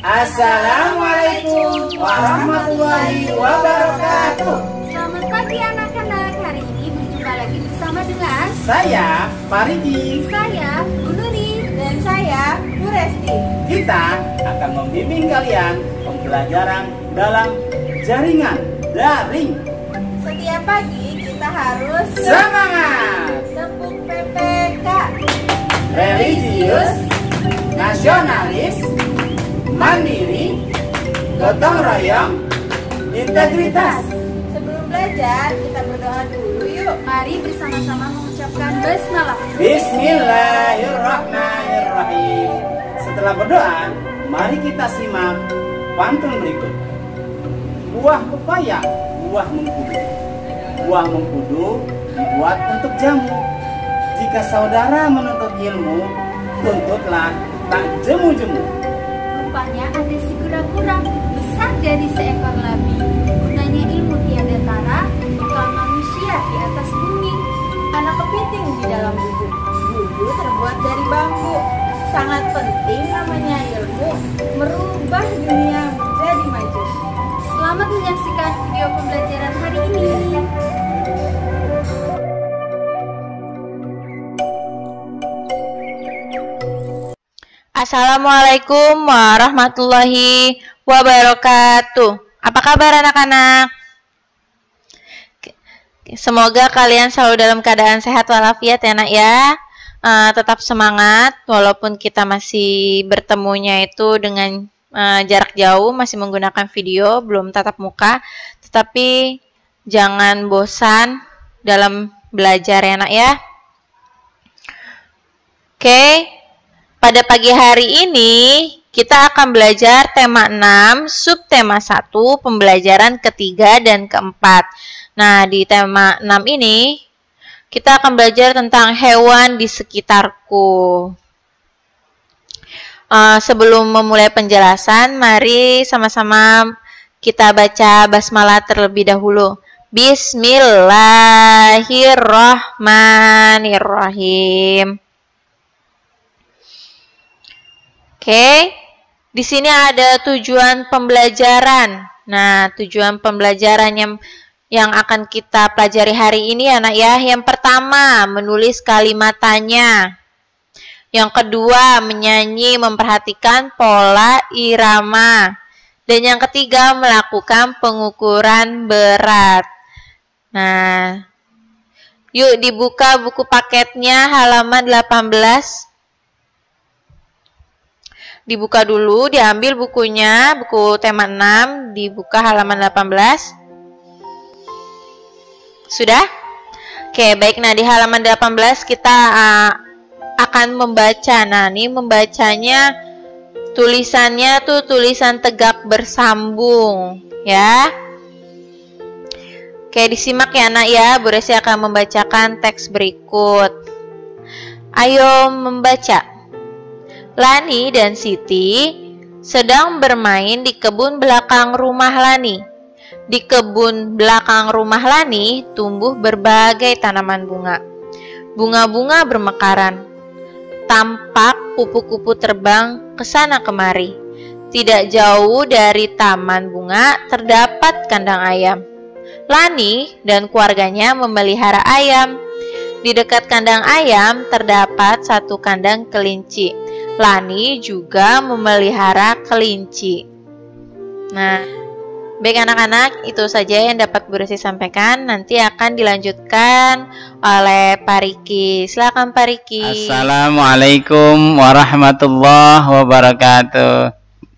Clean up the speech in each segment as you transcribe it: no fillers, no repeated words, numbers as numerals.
Assalamualaikum warahmatullahi wabarakatuh. Selamat pagi anak-anak. Hari ini berjumpa lagi bersama dengan Saya Paridi. saya Bu Nuri dan saya Bu Resti. Kita akan membimbing kalian pembelajaran dalam jaringan daring. Setiap pagi kita harus Semangat! tepuk PPK. Religius, nasionalis, mandiri, gotong royong, integritas. Sebelum belajar kita berdoa dulu yuk. Mari bersama-sama mengucapkan basmalah. Bismillahirrahmanirrahim. Setelah berdoa, mari kita simak pantun berikut. Buah pepaya, buah mengkudu. Buah mengkudu dibuat untuk jamu. Jika saudara menuntut ilmu, tuntutlah tak jemu-jemu. Rupanya ada si kura-kura besar dari seekor labi. Gunanya ilmu tiada tara, bekal manusia di atas bumi. Anak kepiting di dalam gubuk. Gubuk terbuat dari bambu. Sangat penting namanya ilmu, merubah dunia menjadi maju. Selamat menyaksikan video pembelajaran hari ini. Assalamualaikum warahmatullahi wabarakatuh. Apa kabar anak-anak? Semoga kalian selalu dalam keadaan sehat walafiat ya nak ya. Tetap semangat walaupun kita masih bertemunya itu dengan jarak jauh, masih menggunakan video, belum tatap muka. Tetapi jangan bosan dalam belajar ya nak ya. Oke. Pada pagi hari ini, kita akan belajar tema 6, subtema 1, pembelajaran ketiga dan keempat. Nah, di tema 6 ini, kita akan belajar tentang hewan di sekitarku. Sebelum memulai penjelasan, mari sama-sama kita baca basmalah terlebih dahulu. Bismillahirrahmanirrahim. Oke, di sini ada tujuan pembelajaran. Nah, tujuan pembelajaran yang akan kita pelajari hari ini anak ya. Yang pertama, menulis kalimat tanya. Yang kedua, menyanyi memperhatikan pola irama. Dan yang ketiga, melakukan pengukuran berat. Nah, yuk dibuka buku paketnya halaman 18. Dibuka dulu, diambil bukunya, buku tema 6, dibuka halaman 18. Sudah? Oke, baik. Nah, di halaman 18 kita akan membaca. Nah, ini membacanya tulisannya tuh tulisan tegak bersambung, ya. Oke, disimak ya anak ya. Bu Resi akan membacakan teks berikut. Ayo membaca. Lani dan Siti sedang bermain di kebun belakang rumah Lani. Di kebun belakang rumah Lani tumbuh berbagai tanaman bunga. Bunga-bunga bermekaran. Tampak kupu-kupu terbang ke sana kemari. Tidak jauh dari taman bunga terdapat kandang ayam. Lani dan keluarganya memelihara ayam. Di dekat kandang ayam terdapat satu kandang kelinci. Lani juga memelihara kelinci. Nah, baik anak-anak, itu saja yang dapat Bu Resi sampaikan. Nanti akan dilanjutkan oleh Pak Riki. Silakan Pak Riki. Assalamualaikum warahmatullahi wabarakatuh.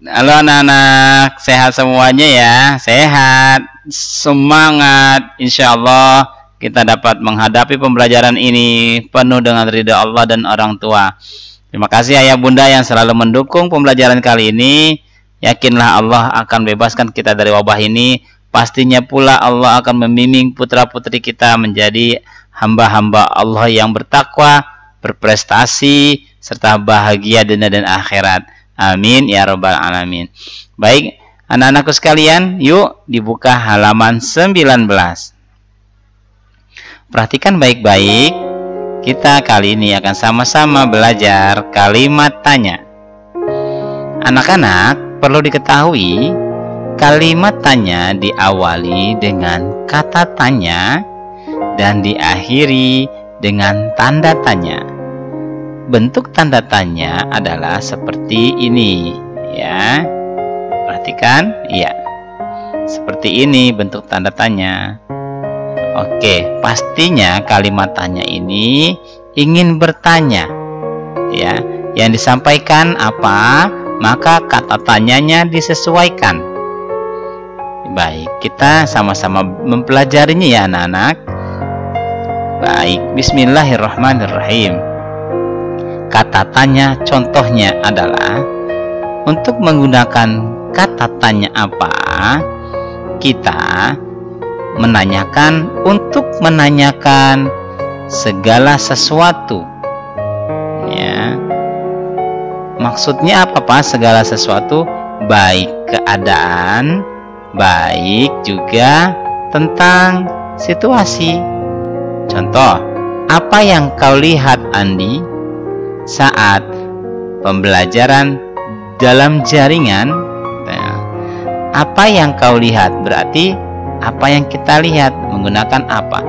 Halo anak-anak, sehat semuanya ya? Sehat, semangat. Insya Allah kita dapat menghadapi pembelajaran ini penuh dengan ridha Allah dan orang tua. Terima kasih ayah bunda yang selalu mendukung pembelajaran kali ini. Yakinlah Allah akan bebaskan kita dari wabah ini. Pastinya pula Allah akan membimbing putra-putri kita menjadi hamba-hamba Allah yang bertakwa, berprestasi, serta bahagia dunia dan akhirat. Amin ya rabbal alamin. Baik, anak-anakku sekalian, yuk dibuka halaman 19. Perhatikan baik-baik. Kita kali ini akan sama-sama belajar kalimat tanya. Anak-anak, perlu diketahui kalimat tanya diawali dengan kata tanya dan diakhiri dengan tanda tanya. Bentuk tanda tanya adalah seperti ini, ya. Perhatikan, iya. Seperti ini bentuk tanda tanya. Oke, pastinya kalimat tanya ini ingin bertanya, ya. Yang disampaikan apa, maka kata tanyanya disesuaikan. Baik, kita sama-sama mempelajarinya ya anak-anak. Baik, bismillahirrahmanirrahim. Kata tanya contohnya adalah untuk menggunakan kata tanya apa, kita menanyakan untuk menanyakan segala sesuatu, ya. Maksudnya apa Pak? Segala sesuatu, baik keadaan, baik juga tentang situasi. Contoh, apa yang kau lihat Andi saat pembelajaran dalam jaringan? Nah, apa yang kau lihat berarti apa yang kita lihat menggunakan apa?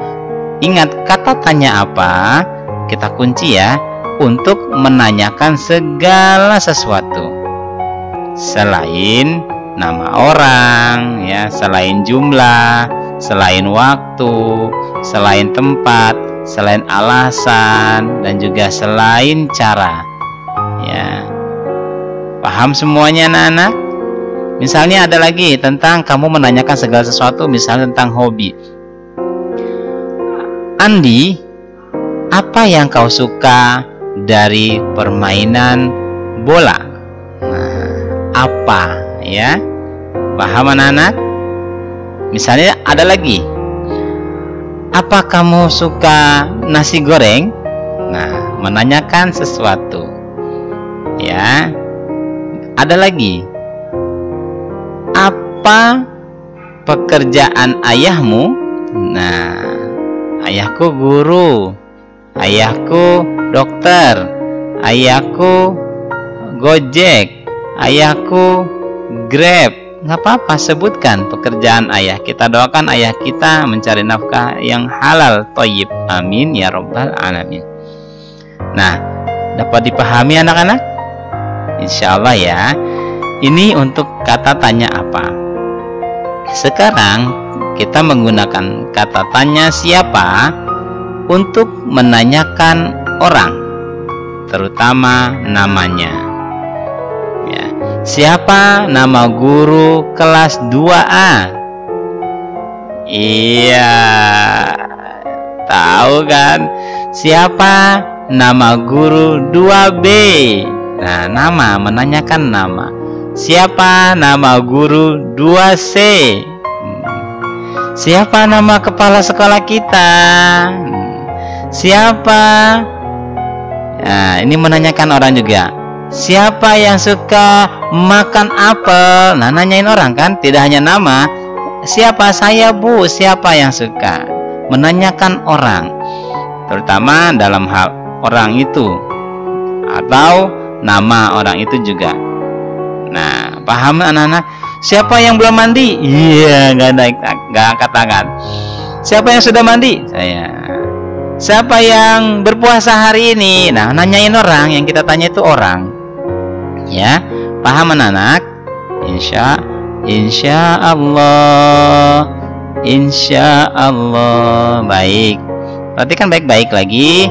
Ingat, kata tanya apa kita kunci ya, untuk menanyakan segala sesuatu selain nama orang, ya, selain jumlah, selain waktu, selain tempat, selain alasan, dan juga selain cara, ya. Paham semuanya anak-anak? Misalnya ada lagi tentang kamu menanyakan segala sesuatu, misalnya tentang hobi. Andi, apa yang kau suka dari permainan bola? Nah, apa, ya? Paham anak-anak? Misalnya ada lagi, apa kamu suka nasi goreng? Nah, menanyakan sesuatu, ya. Ada lagi, apa pekerjaan ayahmu? Nah, ayahku guru, ayahku dokter, ayahku Gojek, ayahku Grab. Nggak apa-apa, sebutkan pekerjaan ayah. Kita doakan ayah kita mencari nafkah yang halal, thayyib. Amin ya rabbal alamin. Nah, dapat dipahami anak-anak? Insya Allah ya. Ini untuk kata tanya apa. Sekarang kita menggunakan kata tanya siapa untuk menanyakan orang, terutama namanya, ya. Siapa nama guru kelas 2A? Iya, tahu kan? Siapa nama guru 2B? Nah, nama, menanyakan nama. Siapa nama guru 2C? Siapa nama kepala sekolah kita? Siapa? Nah, ini menanyakan orang juga. Siapa yang suka makan apel? Nah, nanyain orang kan, tidak hanya nama. Siapa? Saya Bu. Siapa yang suka? Menanyakan orang, terutama dalam hal orang itu atau nama orang itu juga. Nah, paham anak-anak? Siapa yang belum mandi? Iya, nggak angkat tangan. Siapa yang sudah mandi? Saya. Siapa yang berpuasa hari ini? Nah, nanyain orang, yang kita tanya itu orang. Ya, paham anak-anak? Insya Allah. Baik. Perhatikan baik-baik lagi.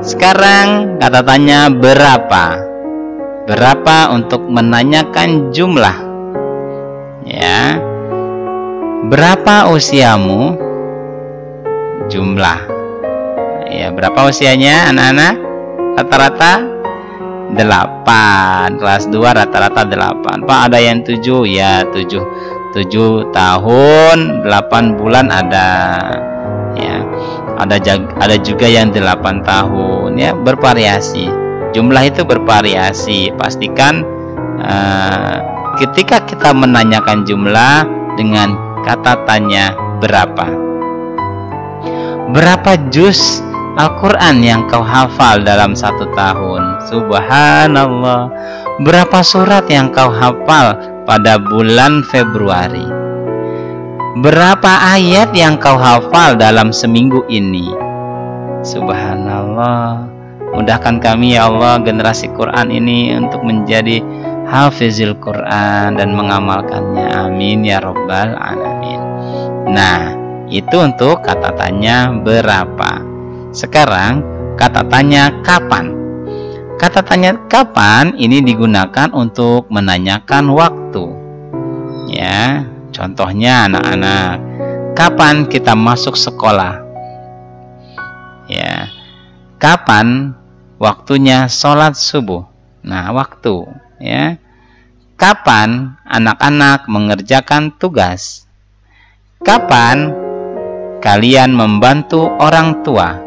Sekarang kata tanya berapa? Berapa untuk menanyakan jumlah? Ya. Berapa usiamu? Jumlah. Ya, berapa usianya anak-anak? Rata-rata 8. Kelas 2 rata-rata 8. Pak, ada yang 7? Ya, 7 tahun 8 bulan ada. Ya. Ada juga yang 8 tahun, ya, bervariasi. Jumlah itu bervariasi. Pastikan ketika kita menanyakan jumlah dengan kata tanya berapa. Berapa juz Al-Quran yang kau hafal dalam 1 tahun? Subhanallah. Berapa surat yang kau hafal pada bulan Februari. Berapa ayat yang kau hafal dalam seminggu ini? Subhanallah. Mudahkan kami ya Allah, generasi Quran ini untuk menjadi hafizil Quran dan mengamalkannya. Amin ya rabbal alamin. Nah, itu untuk kata tanya berapa. Sekarang kata tanya kapan. Kata tanya kapan ini digunakan untuk menanyakan waktu. Ya, contohnya anak-anak, kapan kita masuk sekolah? Ya, kapan waktunya sholat subuh? Nah, waktu. Ya, kapan anak-anak mengerjakan tugas? Kapan kalian membantu orang tua?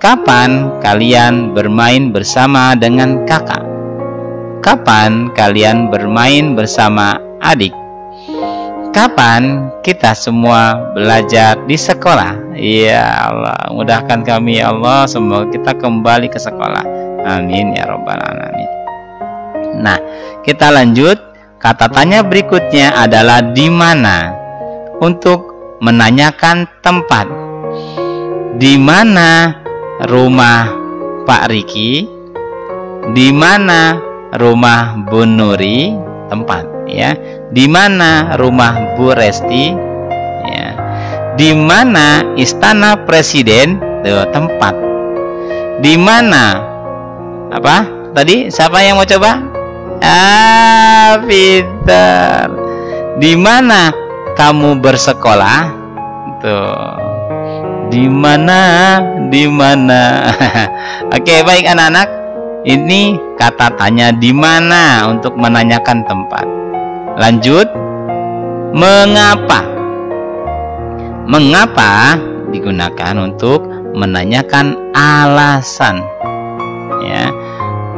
Kapan kalian bermain bersama dengan kakak? Kapan kalian bermain bersama adik? Kapan kita semua belajar di sekolah? Ya Allah, mudahkan kami ya Allah, semoga kita kembali ke sekolah. Amin ya rabbal alamin. Nah, kita lanjut. Kata tanya berikutnya adalah di mana. Untuk menanyakan tempat. Di mana rumah Pak Riki? Di mana rumah Bu Nuri? Tempat, ya. Di mana rumah Bu Resti? Ya. Di mana istana presiden? Tuh, tempat. Di mana? Apa? Tadi siapa yang mau coba? Pintar. Di mana kamu bersekolah? Tuh. Di mana? Oke, baik anak-anak. Ini kata tanya di mana untuk menanyakan tempat. Lanjut. Mengapa? Mengapa digunakan untuk menanyakan alasan. Ya.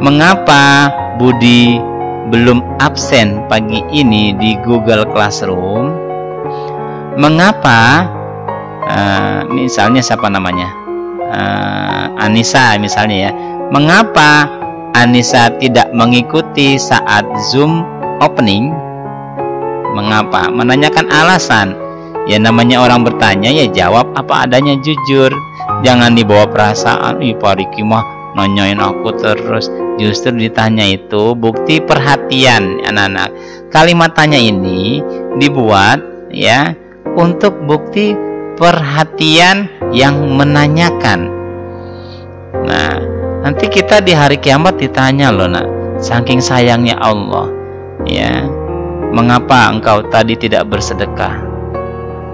Mengapa Budi belum absen pagi ini di Google Classroom? Mengapa misalnya siapa namanya? Anissa misalnya ya. Mengapa Anissa tidak mengikuti saat Zoom opening? Mengapa? Menanyakan alasan. Ya namanya orang bertanya ya jawab apa adanya, jujur. Jangan dibawa perasaan. Pak Riki mah nanyain aku terus. Justru ditanya itu bukti perhatian anak-anak. Kalimat tanya ini dibuat ya untuk bukti perhatian yang menanyakan. Nah, nanti kita di hari kiamat ditanya loh nak, saking sayangnya Allah ya, mengapa engkau tadi tidak bersedekah?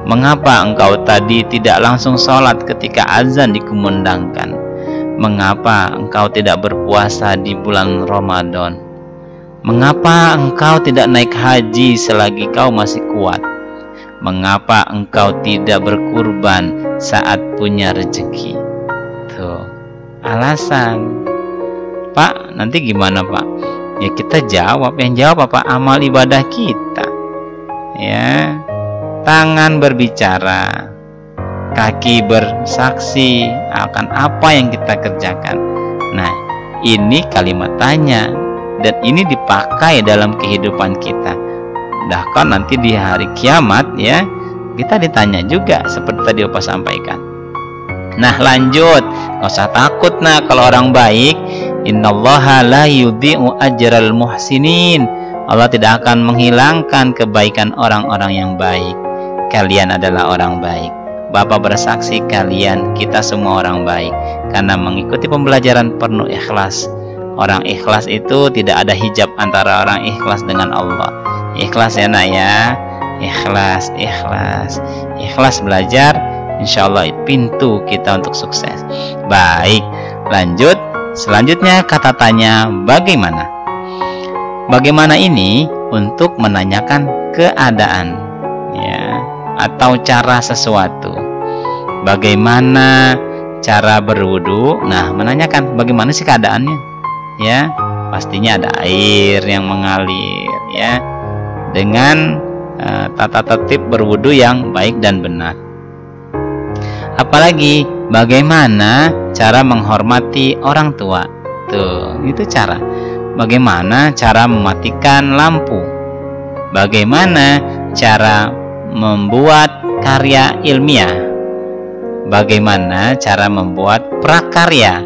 Mengapa engkau tadi tidak langsung sholat ketika azan dikumandangkan? Mengapa engkau tidak berpuasa di bulan Ramadan? Mengapa engkau tidak naik haji selagi kau masih kuat? Mengapa engkau tidak berkurban saat punya rezeki? Tuh, alasan. Pak, nanti gimana Pak? Ya kita jawab, yang jawab apa? Amal ibadah kita. Ya, tangan berbicara, kaki bersaksi akan apa yang kita kerjakan. Nah, ini kalimat tanya dan ini dipakai dalam kehidupan kita. Bahkan nanti di hari kiamat ya kita ditanya juga seperti tadi Opa sampaikan. Nah lanjut, nggak usah takut nah kalau orang baik. Innallaha la yudhi'u ajral muhsinin. Allah tidak akan menghilangkan kebaikan orang-orang yang baik. Kalian adalah orang baik. Bapak bersaksi kalian, kita semua orang baik karena mengikuti pembelajaran penuh ikhlas. Orang ikhlas itu tidak ada hijab antara orang ikhlas dengan Allah. Ikhlas ya nak ya. Ikhlas belajar, insya Allah pintu kita untuk sukses. Baik, lanjut. Selanjutnya kata tanya bagaimana. Bagaimana ini untuk menanyakan keadaan ya, atau cara sesuatu. Bagaimana cara berwudu? Nah, menanyakan bagaimana sih keadaannya ya. Pastinya ada air yang mengalir ya, dengan tata tertib berwudu yang baik dan benar. Apalagi bagaimana cara menghormati orang tua. Tuh, itu cara. Bagaimana cara mematikan lampu bagaimana cara membuat karya ilmiah, bagaimana cara membuat prakarya,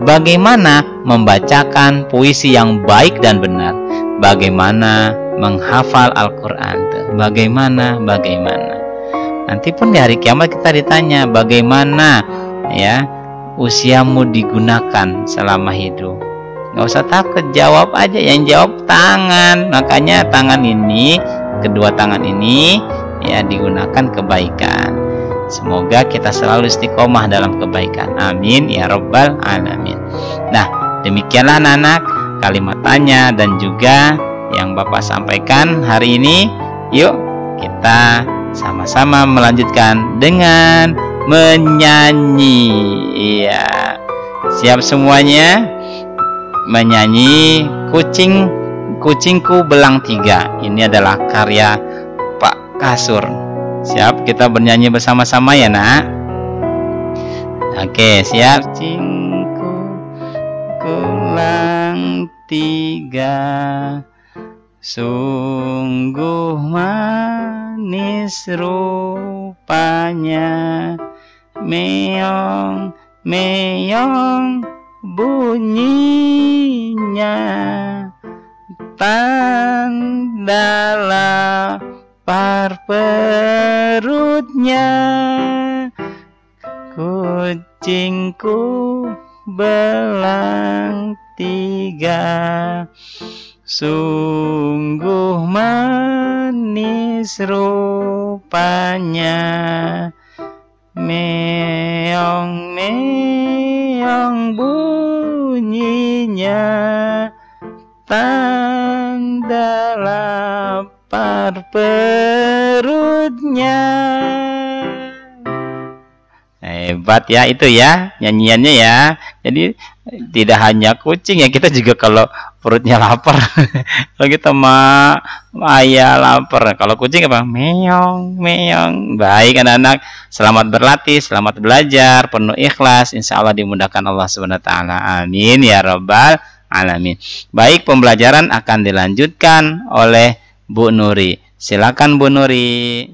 bagaimana membacakan puisi yang baik dan benar, bagaimana menghafal Al-Quran, bagaimana. Nanti pun di hari kiamat kita ditanya bagaimana ya usiamu digunakan selama hidup. Nggak usah takut, jawab aja. Yang jawab tangan. Makanya tangan ini, kedua tangan ini ya digunakan kebaikan. Semoga kita selalu istiqomah dalam kebaikan. Amin ya rabbal alamin. Nah, demikianlah anak-anak kalimat tanya dan juga yang Bapak sampaikan hari ini. Yuk kita sama-sama melanjutkan dengan menyanyi. Iya, siap semuanya? Menyanyi Kucingku Belang Tiga. Ini adalah karya Pak Kasur. Siap kita bernyanyi bersama-sama ya nak? Oke, siap. Kucingku belang tiga, sungguh manis rupanya, meong meong bunyinya, tanda lapar perutnya. Kucingku belang tiga, sungguh manis rupanya, meong meong bunyinya, tanda lapar perutnya. Hebat ya itu ya nyanyiannya ya. Jadi tidak hanya kucing ya, kita juga kalau perutnya lapar kalau kita ayah lapar, kalau kucing apa? Meong meong. Baik anak-anak, selamat berlatih, selamat belajar, penuh ikhlas, insya Allah dimudahkan Allah SWT. Amin ya rabbal alamin. Baik, pembelajaran akan dilanjutkan oleh Bu Nuri. Silakan Bu Nuri.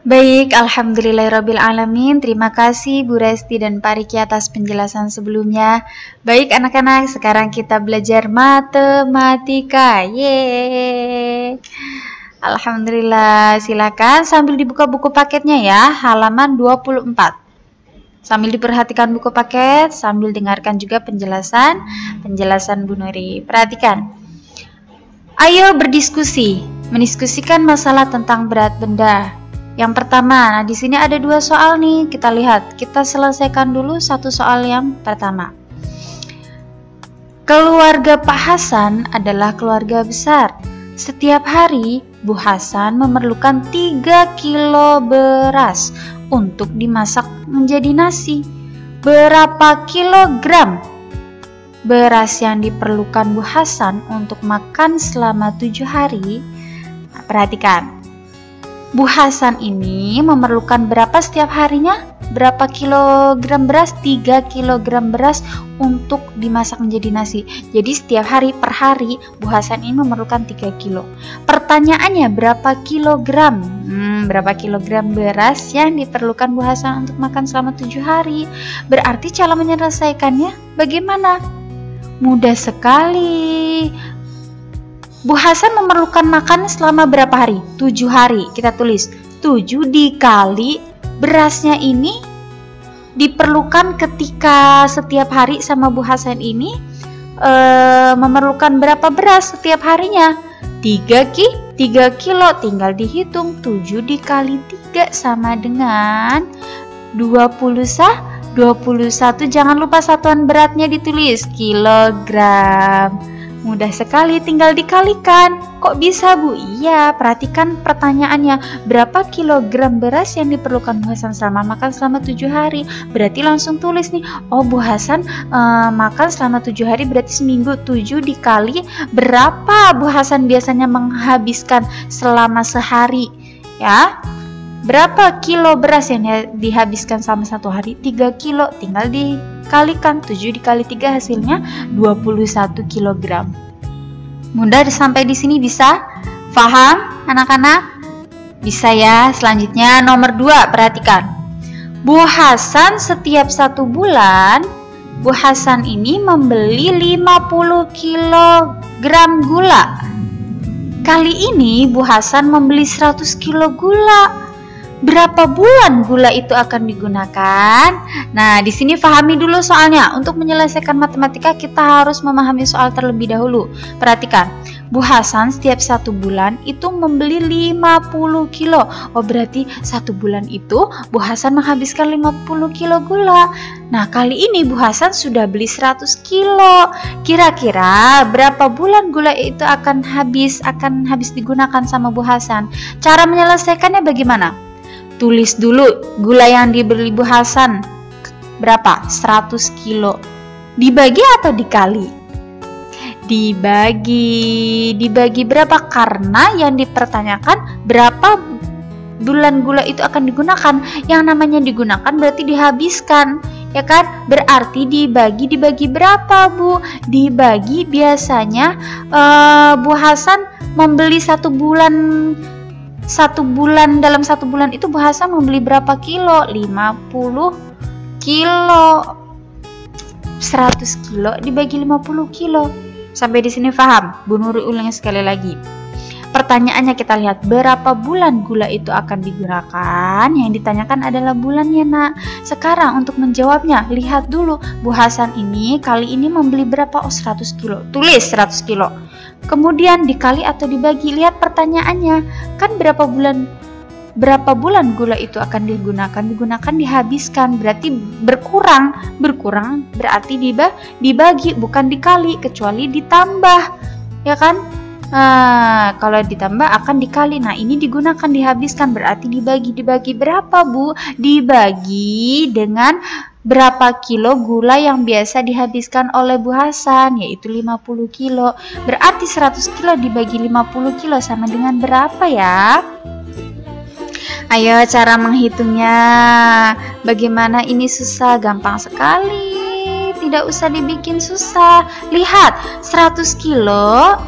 Baik, alhamdulillahirabbil alamin. Terima kasih Bu Resti dan Pak Riki atas penjelasan sebelumnya. Baik anak-anak, sekarang kita belajar matematika. Yeay. Alhamdulillah, silakan sambil dibuka buku paketnya ya, halaman 24. Sambil diperhatikan buku paket, sambil dengarkan juga penjelasan Bu Nuri. Perhatikan. Ayo berdiskusi, mendiskusikan masalah tentang berat benda. Yang pertama, nah di sini ada dua soal nih, kita lihat. Kita selesaikan dulu satu soal yang pertama. Keluarga Pak Hasan adalah keluarga besar. Setiap hari, Bu Hasan memerlukan 3 kilo beras untuk dimasak menjadi nasi. Berapa kilogram beras yang diperlukan Bu Hasan untuk makan selama 7 hari? Nah, perhatikan. Bu Hasan ini memerlukan berapa setiap harinya? Berapa kilogram beras? 3 kilogram beras untuk dimasak menjadi nasi. Jadi setiap hari per hari Bu Hasan ini memerlukan 3 kilo. Pertanyaannya berapa kilogram? Berapa kilogram beras yang diperlukan Bu Hasan untuk makan selama 7 hari? Berarti cara menyelesaikannya bagaimana? Mudah sekali. Bu Hasan memerlukan makan selama berapa hari? 7 hari. Kita tulis 7 dikali berasnya ini diperlukan ketika setiap hari sama Bu Hasan ini memerlukan berapa beras setiap harinya? 3 kilo. Tinggal dihitung 7 dikali 3 sama dengan 21. Jangan lupa satuan beratnya ditulis kilogram. Mudah sekali, tinggal dikalikan. Kok bisa Bu? Iya, perhatikan pertanyaannya. Berapa kilogram beras yang diperlukan Bu Hasan selama makan selama 7 hari? Berarti langsung tulis nih. Oh, Bu Hasan makan selama 7 hari berarti seminggu. 7 dikali berapa Bu Hasan biasanya menghabiskan selama sehari? Ya, berapa kilo beras yang dihabiskan selama 1 hari? 3 kilo. Tinggal dikalikan 7 dikali 3 hasilnya 21 kilogram. Mudah sampai di sini bisa? Paham? anak-anak? Bisa ya. Selanjutnya nomor 2, perhatikan. Bu Hasan setiap 1 bulan, Bu Hasan ini membeli 50 kg gula. Kali ini Bu Hasan membeli 100 kg gula. Berapa bulan gula itu akan digunakan? Nah, di sini pahami dulu soalnya. Untuk menyelesaikan matematika kita harus memahami soal terlebih dahulu. Perhatikan, Bu Hasan setiap 1 bulan itu membeli 50 kilo. Oh, berarti 1 bulan itu Bu Hasan menghabiskan 50 kilo gula. Nah, kali ini Bu Hasan sudah beli 100 kilo. Kira-kira berapa bulan gula itu akan habis digunakan sama Bu Hasan? Cara menyelesaikannya bagaimana? Tulis dulu gula yang dibeli Bu Hasan berapa? 100 kilo. Dibagi atau dikali? Dibagi berapa? Karena yang dipertanyakan berapa bulan gula itu akan digunakan. Yang namanya digunakan berarti dihabiskan, ya kan? Berarti dibagi berapa, Bu? Dibagi, biasanya Bu Hasan membeli 1 bulan. Dalam 1 bulan itu Bu Hasan membeli berapa kilo? 50 kilo. 100 kilo dibagi 50 kilo. Sampai di sini paham? Bu Nuri ulangi sekali lagi. Pertanyaannya kita lihat, berapa bulan gula itu akan digunakan? Yang ditanyakan adalah bulannya, Nak. Sekarang untuk menjawabnya, lihat dulu Bu Hasan ini kali ini membeli berapa? Oh, 100 kilo. Tulis 100 kilo. Kemudian dikali atau dibagi. Lihat pertanyaannya, kan berapa bulan gula itu akan digunakan, dihabiskan, berarti berkurang berarti dibagi, bukan dikali, kecuali ditambah, ya kan? Kalau ditambah akan dikali. Nah, ini digunakan, dihabiskan, berarti dibagi berapa, Bu? Dibagi dengan berapa kilo gula yang biasa dihabiskan oleh Bu Hasan, yaitu 50 kilo. Berarti 100 kilo dibagi 50 kilo sama dengan berapa ya? Ayo cara menghitungnya. Bagaimana ini susah? Gampang sekali. Tidak usah dibikin susah. Lihat, 100 kilo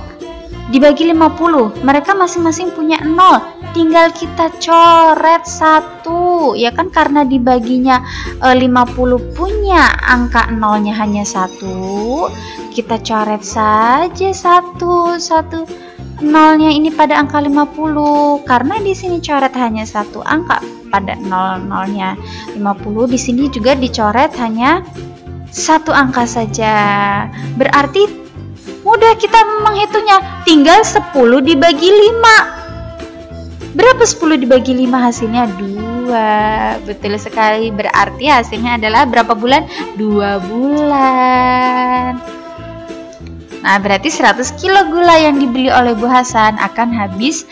dibagi 50. Mereka masing-masing punya 0. Tinggal kita coret 1, ya kan, karena dibaginya 50 punya angka nolnya hanya 1. Kita coret saja 1 nolnya ini pada angka 50. Karena di sini coret hanya 1 angka pada nolnya 50, di sini juga dicoret hanya 1 angka saja. Berarti mudah kita menghitungnya. Tinggal 10 dibagi 5. Berapa 10 dibagi 5 hasilnya? 2. Betul sekali. Berarti hasilnya adalah berapa bulan? 2 bulan. Nah, berarti 100 kilo gula yang dibeli oleh Bu Hasan akan habis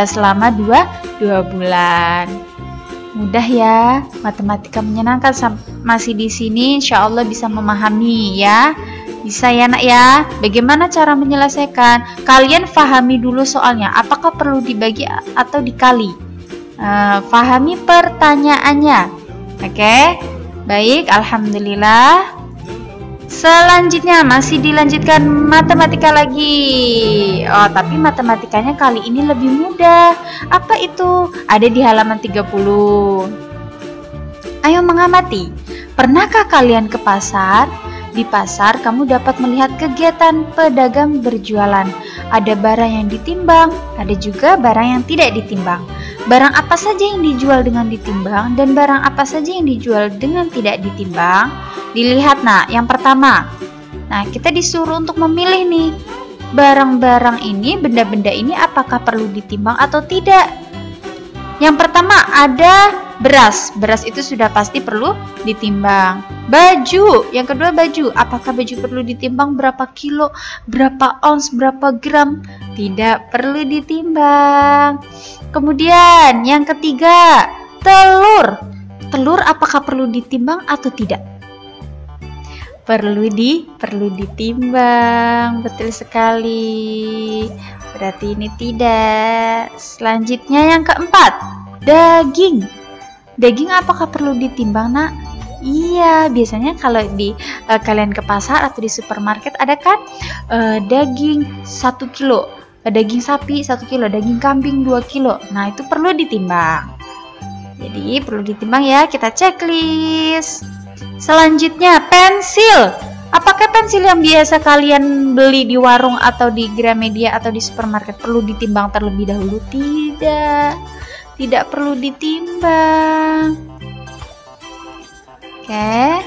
selama 2 bulan. Mudah ya, matematika menyenangkan. Masih di sini insya Allah bisa memahami ya. Bisa ya, Nak ya. Bagaimana cara menyelesaikan? Kalian pahami dulu soalnya. Apakah perlu dibagi atau dikali? Pahami pertanyaannya. Oke? Baik, alhamdulillah. Selanjutnya masih dilanjutkan matematika lagi. Oh, tapi matematikanya kali ini lebih mudah. Apa itu? Ada di halaman 30. Ayo mengamati. Pernahkah kalian ke pasar? Di pasar kamu dapat melihat kegiatan pedagang berjualan. Ada barang yang ditimbang, ada juga barang yang tidak ditimbang. Barang apa saja yang dijual dengan ditimbang dan barang apa saja yang dijual dengan tidak ditimbang? Dilihat, nah, yang pertama. Nah, kita disuruh untuk memilih nih. Barang-barang ini, benda-benda ini apakah perlu ditimbang atau tidak? Yang pertama ada beras. Beras itu sudah pasti perlu ditimbang. Baju, yang kedua baju. Apakah baju perlu ditimbang berapa kilo, berapa ons, berapa gram? Tidak perlu ditimbang. Kemudian yang ketiga, telur. Telur apakah perlu ditimbang atau tidak? Perlu ditimbang. Betul sekali. Berarti ini tidak. Selanjutnya yang keempat, daging. Daging apakah perlu ditimbang, Nak? Iya, biasanya kalau di kalian ke pasar atau di supermarket ada kan daging 1 kilo. daging sapi 1 kilo, daging kambing 2 kilo. Nah, itu perlu ditimbang. Jadi perlu ditimbang ya, kita checklist. Selanjutnya pensil. Apakah pensil yang biasa kalian beli di warung atau di Gramedia atau di supermarket perlu ditimbang terlebih dahulu? Tidak perlu ditimbang. Oke.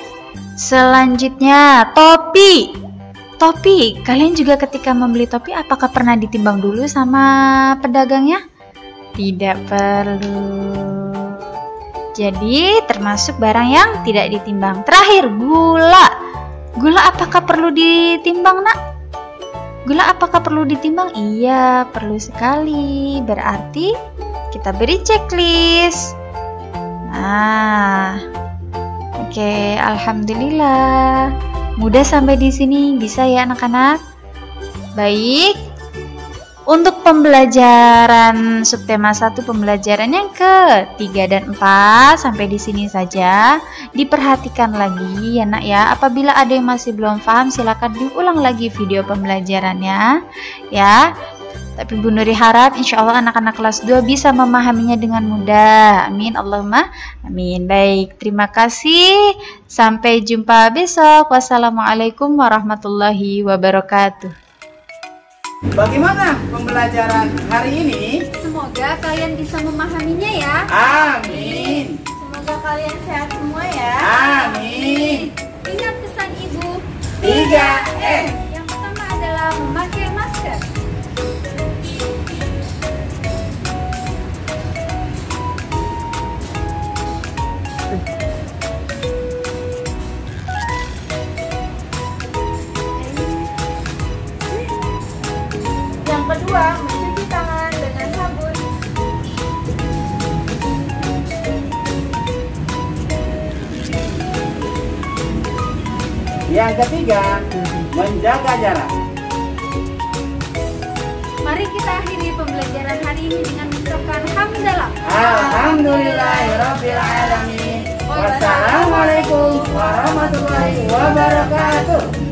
Selanjutnya topi. Topi, kalian juga ketika membeli topi apakah pernah ditimbang dulu sama pedagangnya? Tidak perlu. Jadi termasuk barang yang tidak ditimbang. Terakhir, gula. Gula apakah perlu ditimbang, Nak? Gula apakah perlu ditimbang? Iya, perlu sekali. Berarti kita beri checklist. Nah, oke, alhamdulillah. Mudah sampai di sini, bisa ya anak-anak? Baik. Untuk pembelajaran subtema 1, pembelajaran yang ke-3 dan 4 sampai di sini saja. Diperhatikan lagi ya Nak ya. Apabila ada yang masih belum paham, silakan diulang lagi video pembelajarannya ya. Tapi Bu Nuri harap insya Allah anak-anak kelas 2 bisa memahaminya dengan mudah. Amin, Allahumma amin. Baik, terima kasih. Sampai jumpa besok. Wassalamualaikum warahmatullahi wabarakatuh. Bagaimana pembelajaran hari ini? Semoga kalian bisa memahaminya ya. Amin. Semoga kalian sehat semua ya. Amin. Ingat pesan Ibu 3M. Yang pertama adalah memakai masker. Yang kedua, mencuci tangan dengan sabun. Yang ketiga, menjaga jarak. Mari kita akhiri pembelajaran hari ini dengan mengucapkan hamdalah. Alhamdulillahirabbil alamin. Wassalamualaikum warahmatullahi wabarakatuh.